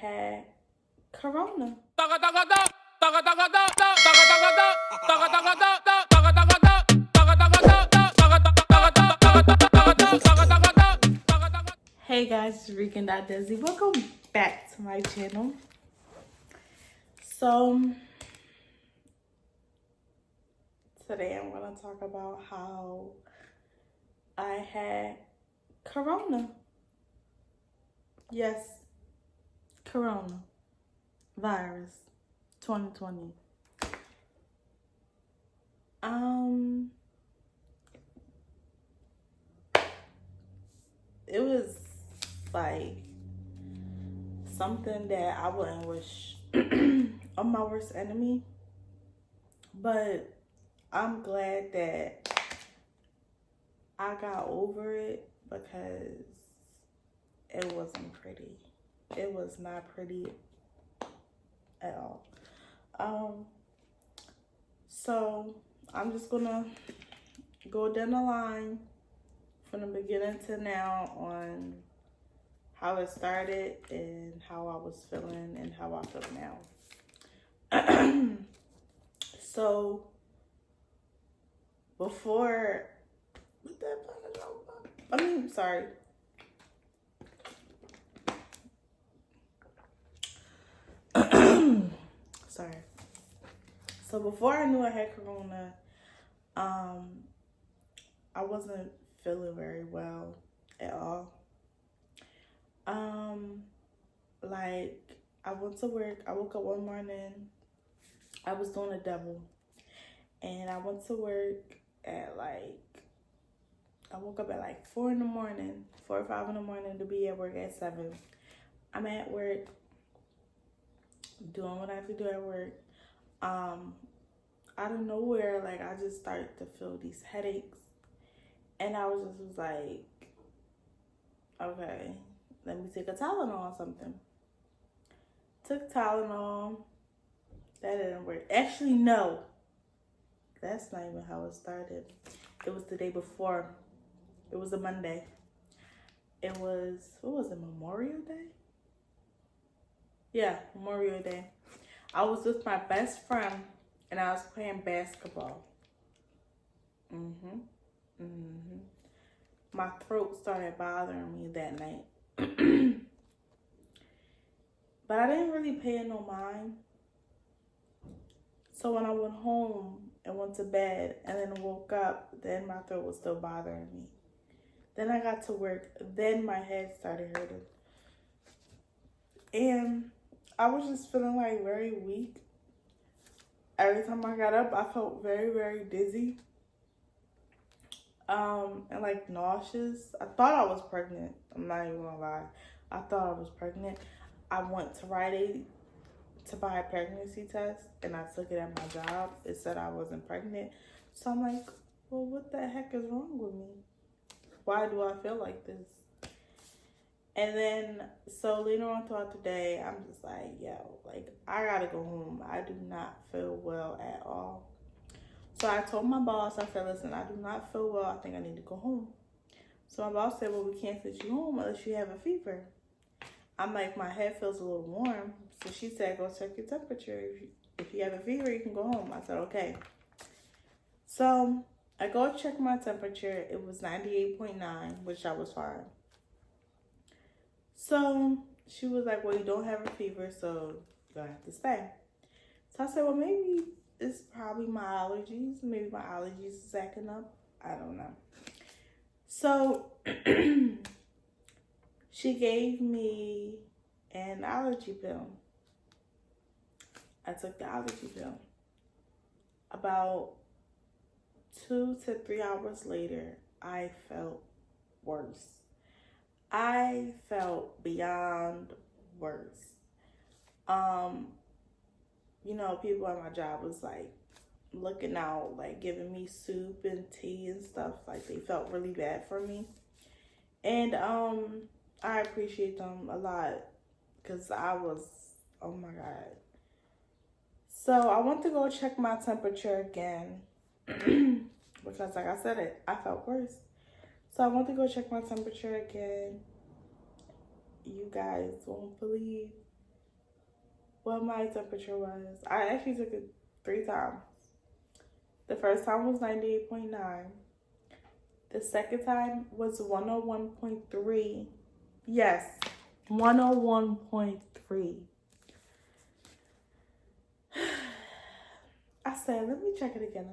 had corona. Hey guys, it's Rican.Desi. Welcome back to my channel. So today I'm going to talk about how I had corona. Yes, corona virus 2020. It was like something that I wouldn't wish on my worst enemy, but I'm glad that I got over it because it wasn't pretty. It was not pretty at all. So I'm just gonna go down the line from the beginning to now on how it started and how I was feeling and how I feel now. So before, sorry. Sorry. So before I knew I had corona, I wasn't feeling very well at all. Like I went to work. I woke up one morning. I was doing a double, and I went to work at I woke up at like 4 in the morning, 4 or 5 in the morning to be at work at 7. I'm at work doing what I have to do at work. Out of nowhere, like I just started to feel these headaches, and I was like, okay, let me take a Tylenol or something. Took Tylenol. That didn't work. Actually, no. That's not even how it started. It was the day before. It was a Monday. It was, what was it, Memorial Day? Yeah, Memorial Day. I was with my best friend and I was playing basketball. My throat started bothering me that night. But I didn't really pay no mind. So when I went home and went to bed and then woke up, then my throat was still bothering me. Then I got to work. Then my head started hurting. And I was just feeling like very weak. Every time I got up, I felt very, very dizzy. And like nauseous. I thought I was pregnant. I'm not even gonna lie. I thought I was pregnant. I went to Rite Aid to buy a pregnancy test, and I took it at my job. It said I wasn't pregnant. So I'm like, well, what the heck is wrong with me? Why do I feel like this? And then, so later on throughout the day, I'm just like, yo, like, I gotta go home. I do not feel well at all. So I told my boss, I said, listen, I do not feel well. I think I need to go home. So my boss said, well, we can't send you home unless you have a fever. I'm like, my head feels a little warm. So she said, go check your temperature. If you have a fever, you can go home. I said, okay. So I go check my temperature. It was 98.9, which I was fine. So she was like, well, you don't have a fever, so you're going to have to stay. So I said, well, maybe it's probably my allergies. Maybe my allergies is acting up. I don't know. So she gave me an allergy pill. I took the allergy pill. About 2 to 3 hours later, I felt worse. I felt beyond worse. You know, people at my job was like looking out, like giving me soup and tea and stuff. Like they felt really bad for me. And I appreciate them a lot because I was, oh my God. So I went to go check my temperature again because like I said, I felt worse. So I went to go check my temperature again. You guys won't believe what my temperature was. I actually took it 3 times. The first time was 98.9. The second time was 101.3. Yes, 101.3. I said, let me check it again.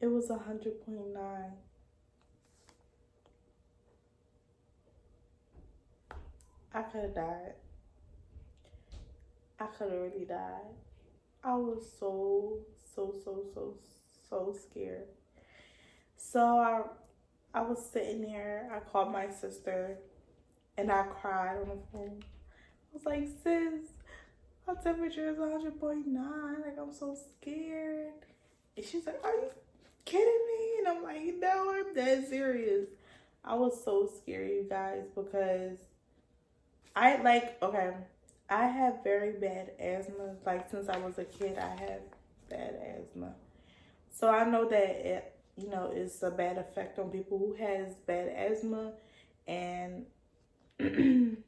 It was 100.9. I could have died. I could have really died. I was so scared. So I was sitting there. I called my sister and I cried on the phone. I was like, sis, my temperature is 100.9. Like, I'm so scared. And she's like, are you kidding me? And I'm like, no, I'm dead serious. I was so scared, you guys, because I have very bad asthma. Like, since I was a kid, I have bad asthma. So I know that it's a bad effect on people who has bad asthma and in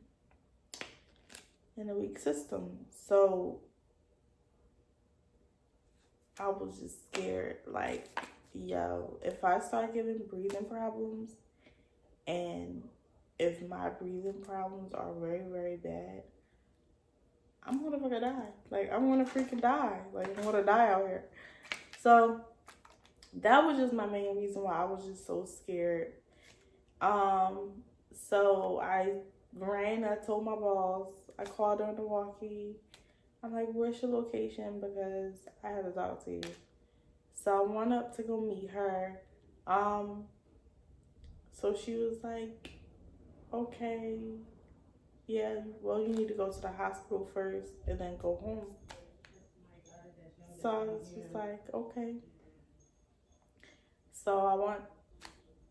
a weak system. So I was just scared. Like, yo, if I start getting breathing problems and if my breathing problems are very, very bad, I'm gonna fucking die. Like, I'm gonna freaking die. Like, I'm gonna die out here. So that was just my main reason why I was just so scared. So I told my boss, I called her on the walkie. I'm like, where's your location? Because I had to talk to you. So I went up to go meet her. So she was like, okay, yeah, well, you need to go to the hospital first and then go home. So I was just like, okay. So I went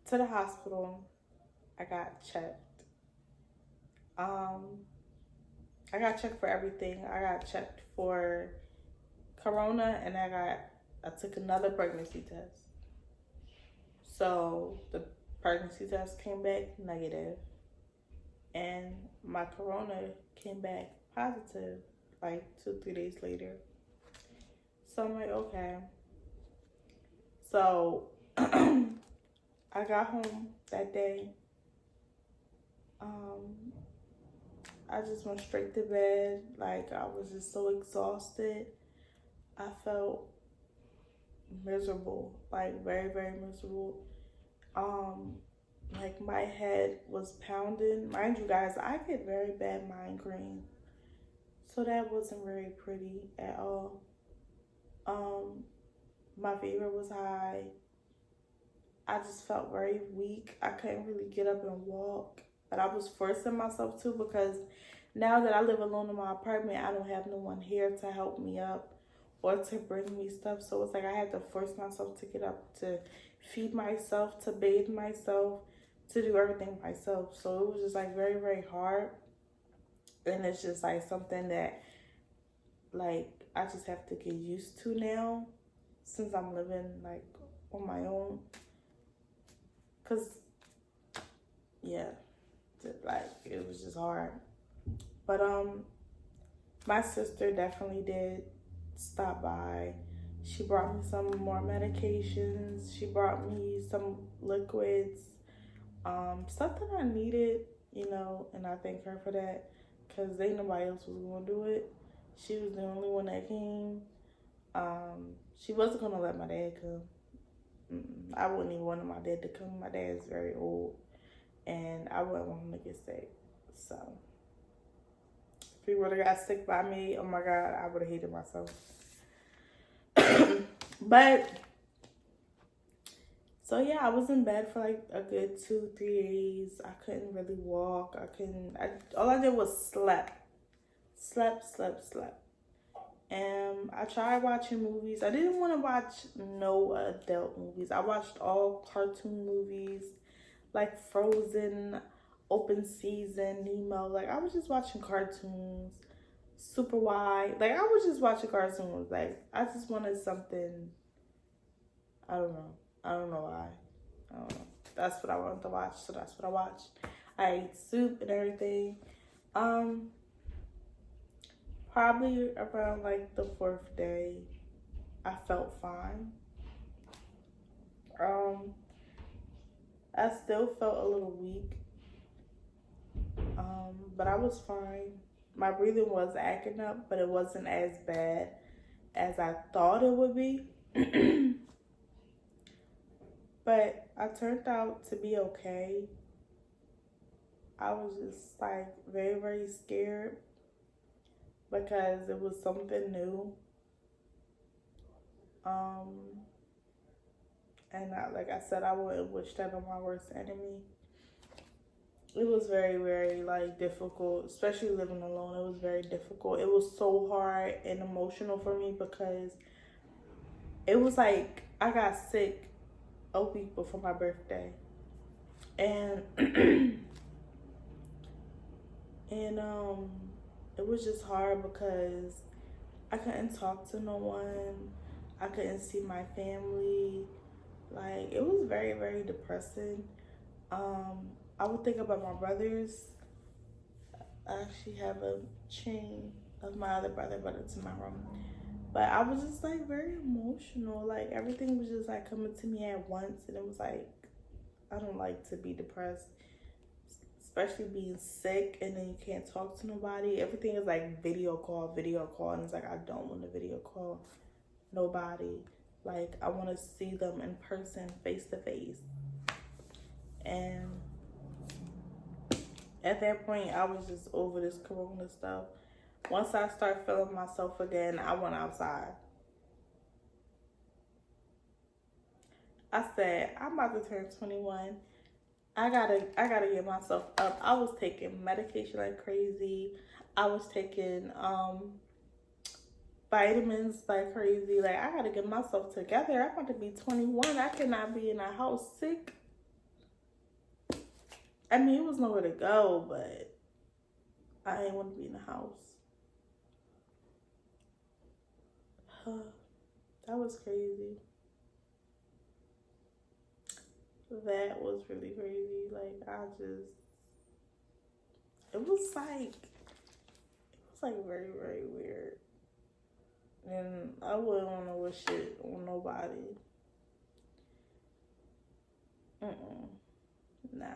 to the hospital. I got checked. I got checked for everything. I got checked for corona and I took another pregnancy test. So the pregnancy test came back negative and my corona came back positive like 2-3 days later. So I'm like, okay. So I got home that day. I just went straight to bed. Like, I was just so exhausted. I felt miserable, like very, very miserable. Like my head was pounding. Mind you guys, I get very bad migraine. So that wasn't very pretty at all. My fever was high. I just felt very weak. I couldn't really get up and walk. But I was forcing myself to because now that I live alone in my apartment, I don't have no one here to help me up or to bring me stuff. So it's like I had to force myself to get up, to feed myself, to bathe myself, to do everything myself. So it was just like very, very hard. And it's just like something that like I just have to get used to now since I'm living like on my own. Cause yeah, like it was just hard. But my sister definitely did stop by. She brought me some more medications. She brought me some liquids, something I needed, and I thank her for that because ain't nobody else was gonna do it. She was the only one that came. She wasn't gonna let my dad come. I wouldn't even want my dad to come. My dad's very old, and I wouldn't want him to get sick. So if he would have got sick by me, oh my God, I would have hated myself. But so yeah, I was in bed for like a good 2-3 days. I couldn't really walk. All I did was slept. And I tried watching movies. I didn't want to watch no adult movies. I watched all cartoon movies like Frozen, Open Season, Nemo. Like I was just watching cartoons. Super Wide. Like I was just watching cartoons. Like I just wanted something. I don't know why. I don't know. That's what I wanted to watch, so that's what I watched. I ate soup and everything. Probably around like the fourth day, I felt fine. Um, I still felt a little weak, but I was fine. My breathing was acting up, but it wasn't as bad as I thought it would be. But I turned out to be okay. I was just like very, very scared because it was something new. Um, and like I said, I wouldn't wish that on my worst enemy. It was very, very like difficult, especially living alone. It was very difficult. It was so hard and emotional for me because it was like I got sick a week before my birthday, and and it was just hard because I couldn't talk to no one. I couldn't see my family. Like it was very, very depressing. I would think about my brothers. I actually have a chain of my other brother, but it's in my room. But I was just like very emotional. Like everything was just like coming to me at once, and it was like I don't like to be depressed, especially being sick and then you can't talk to nobody. Everything is like video call, and it's like I don't want to video call nobody. Like I want to see them in person, face to face. And at that point, I was just over this corona stuff. Once I start feeling myself again, I went outside. I said, I'm about to turn 21. I gotta get myself up. I was taking medication like crazy. I was taking vitamins like crazy. Like I gotta get myself together. I'm about to be 21. I cannot be in a house sick. I mean, it was nowhere to go, but I didn't want to be in the house. That was crazy. That was really crazy. Like it was like very, very weird. And I wouldn't want to wish it on nobody. No.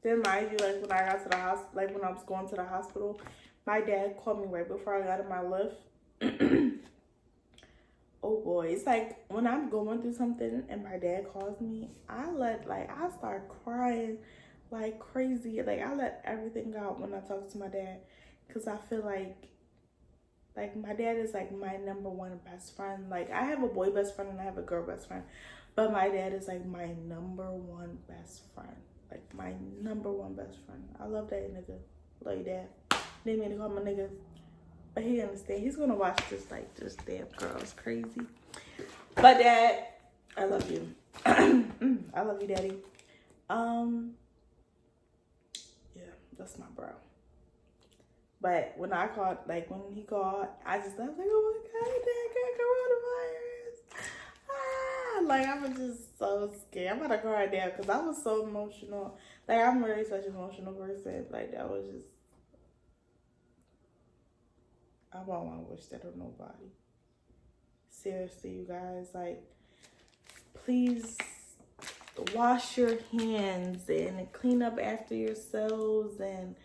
Then mind you, like when I got to the hospital, like when I was going to the hospital, my dad called me right before I got in my lift. Oh boy, it's like when I'm going through something and my dad calls me, I start crying like crazy. Like I let everything out when I talk to my dad, because I feel like my dad is like my number one best friend. Like I have a boy best friend and I have a girl best friend, but my dad is like my number one best friend. Like my number one best friend. I love that nigga. Love you, dad. Didn't mean to call him a nigga, but he understand. He's gonna watch this like this damn girl is crazy. But dad, I love you. I love you, daddy. Yeah, that's my bro. But when I called, like when he called, I was like, oh my god, dad got coronavirus. Like I was just so scared. I'm about to cry now because I was so emotional. Like I'm really such an emotional person. Like that was just, I don't want to wish that on nobody. Seriously, you guys, like please wash your hands and clean up after yourselves, and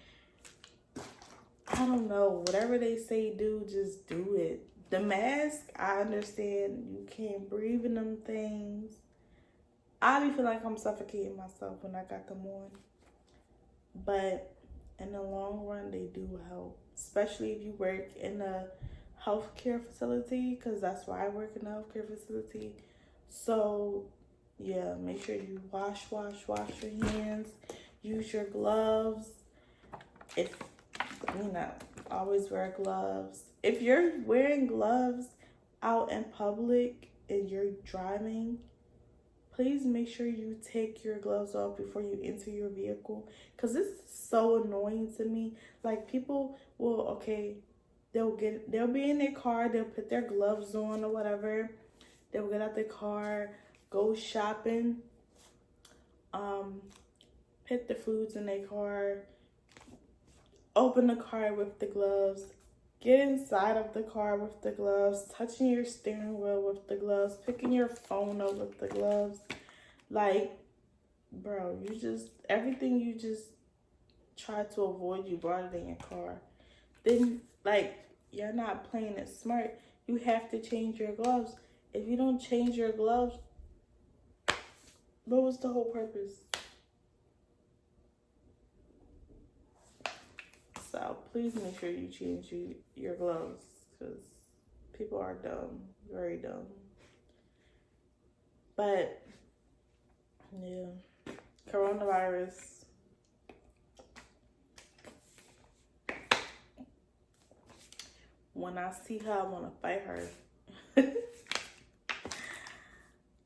I don't know, whatever they say do, just do it. The mask, I understand you can't breathe in them things. I be feel like I'm suffocating myself when I got them on. But in the long run, they do help. Especially if you work in a healthcare facility, because that's why I work in a healthcare facility. So, yeah, make sure you wash your hands. Use your gloves. If always wear gloves. If you're wearing gloves out in public and you're driving, please make sure you take your gloves off before you enter your vehicle, because it's so annoying to me. Like people will, they'll be in their car, they'll put their gloves on or whatever, they'll get out their car, go shopping, put the foods in their car, open the car with the gloves, get inside of the car with the gloves, touching your steering wheel with the gloves, picking your phone up with the gloves. Like, bro, you just, everything you just try to avoid, you brought it in your car. Then, like, you're not playing it smart. You have to change your gloves. If you don't change your gloves, what was the whole purpose? So please make sure you change your gloves, because people are dumb, very dumb. But yeah, coronavirus. When I see her, I want to fight her.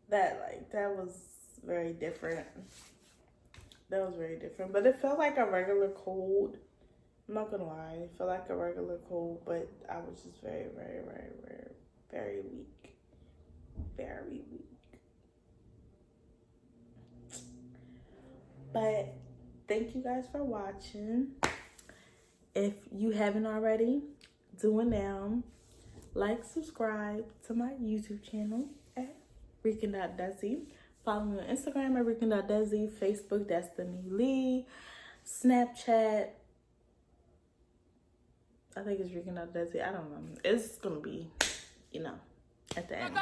That was very different. That was very different, but it felt like a regular cold. I'm not gonna lie, it felt like a regular cold, but I was just very, very, very, very, very weak. Very weak. But thank you guys for watching. If you haven't already, do it now. Like, subscribe to my YouTube channel at Rican.Desi. Follow me on Instagram at Rican.Desi, Facebook, Destiny Lee, Snapchat, I think it's Rican.Desi. I don't know. It's gonna be, at the end.